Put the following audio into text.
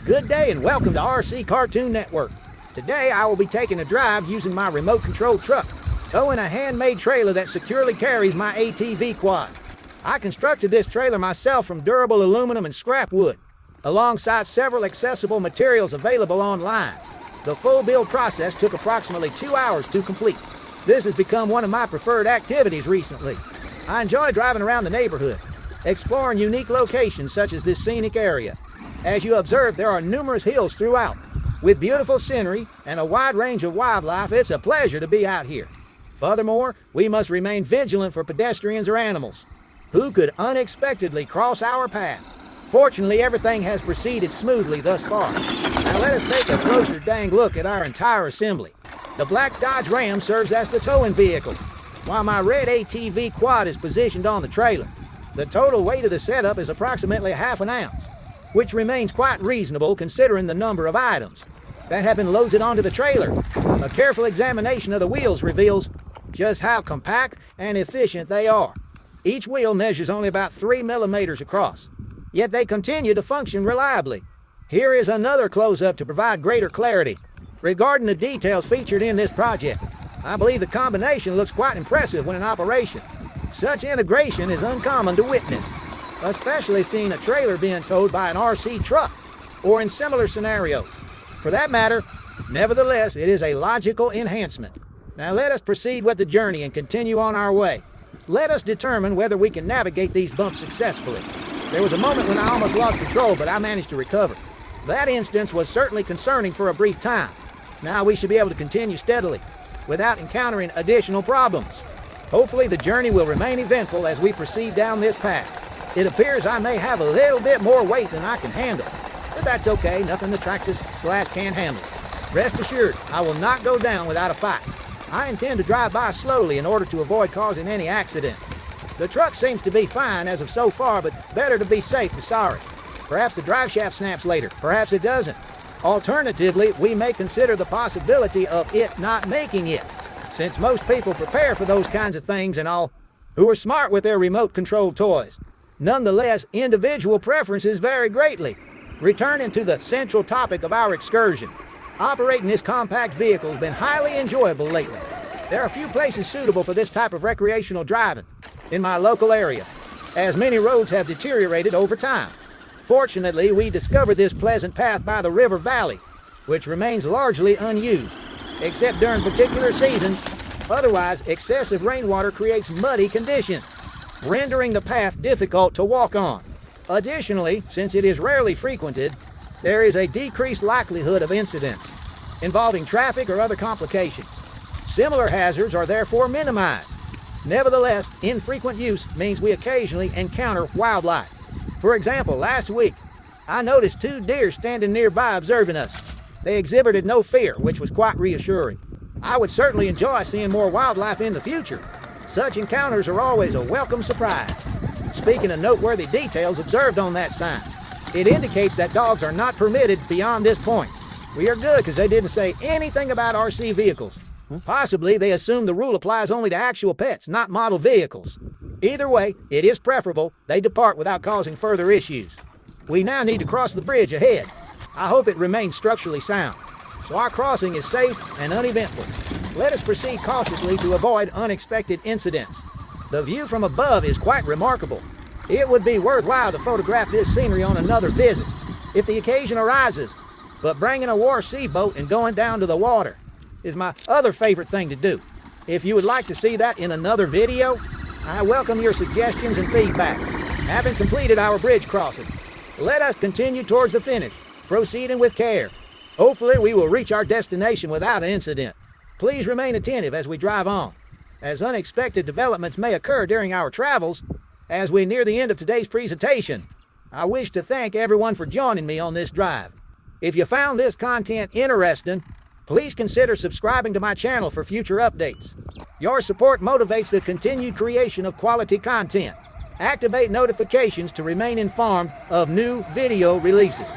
Good day and welcome to RC Cartoon Network. Today I will be taking a drive using my remote control truck, towing a handmade trailer that securely carries my ATV quad. I constructed this trailer myself from durable aluminum and scrap wood, alongside several accessible materials available online. The full build process took approximately 2 hours to complete. This has become one of my preferred activities recently. I enjoy driving around the neighborhood, exploring unique locations such as this scenic area. As you observe, there are numerous hills throughout. With beautiful scenery and a wide range of wildlife, it's a pleasure to be out here. Furthermore, we must remain vigilant for pedestrians or animals who could unexpectedly cross our path. Fortunately, everything has proceeded smoothly thus far. Now let us take a closer dang look at our entire assembly. The black Dodge Ram serves as the towing vehicle, while my red ATV quad is positioned on the trailer. The total weight of the setup is approximately ½ an ounce, which remains quite reasonable considering the number of items that have been loaded onto the trailer. A careful examination of the wheels reveals just how compact and efficient they are. Each wheel measures only about 3 millimeters across, yet they continue to function reliably. Here is another close-up to provide greater clarity regarding the details featured in this project. I believe the combination looks quite impressive when in operation. Such integration is uncommon to witness, especially seeing a trailer being towed by an RC truck, or in similar scenarios. For that matter, nevertheless, it is a logical enhancement. Now let us proceed with the journey and continue on our way. Let us determine whether we can navigate these bumps successfully. There was a moment when I almost lost control, but I managed to recover. That instance was certainly concerning for a brief time. Now we should be able to continue steadily, without encountering additional problems. Hopefully the journey will remain eventful as we proceed down this path. It appears I may have a little bit more weight than I can handle, but that's okay, nothing the tractor/can't handle. Rest assured, I will not go down without a fight. I intend to drive by slowly in order to avoid causing any accident. The truck seems to be fine as of so far, but better to be safe than sorry. Perhaps the drive shaft snaps later, perhaps it doesn't. Alternatively, we may consider the possibility of it not making it, since most people prepare for those kinds of things and all, who are smart with their remote-controlled toys. Nonetheless, individual preferences vary greatly. Returning to the central topic of our excursion, operating this compact vehicle has been highly enjoyable lately. There are few places suitable for this type of recreational driving in my local area, as many roads have deteriorated over time. Fortunately, we discovered this pleasant path by the river valley, which remains largely unused, except during particular seasons. Otherwise, excessive rainwater creates muddy conditions, rendering the path difficult to walk on. Additionally, since it is rarely frequented, there is a decreased likelihood of incidents involving traffic or other complications. Similar hazards are therefore minimized. Nevertheless, infrequent use means we occasionally encounter wildlife. For example, last week, I noticed 2 deer standing nearby observing us. They exhibited no fear, which was quite reassuring. I would certainly enjoy seeing more wildlife in the future. Such encounters are always a welcome surprise. Speaking of noteworthy details observed on that sign, it indicates that dogs are not permitted beyond this point. We are good because they didn't say anything about RC vehicles. Possibly they assume the rule applies only to actual pets, not model vehicles. Either way, it is preferable they depart without causing further issues. We now need to cross the bridge ahead. I hope it remains structurally sound, so our crossing is safe and uneventful. Let us proceed cautiously to avoid unexpected incidents. The view from above is quite remarkable. It would be worthwhile to photograph this scenery on another visit, if the occasion arises, but bringing a war sea boat and going down to the water is my other favorite thing to do. If you would like to see that in another video, I welcome your suggestions and feedback. Having completed our bridge crossing, let us continue towards the finish, proceeding with care. Hopefully we will reach our destination without an incident. Please remain attentive as we drive on, as unexpected developments may occur during our travels. As we near the end of today's presentation, I wish to thank everyone for joining me on this drive. If you found this content interesting, please consider subscribing to my channel for future updates. Your support motivates the continued creation of quality content. Activate notifications to remain informed of new video releases.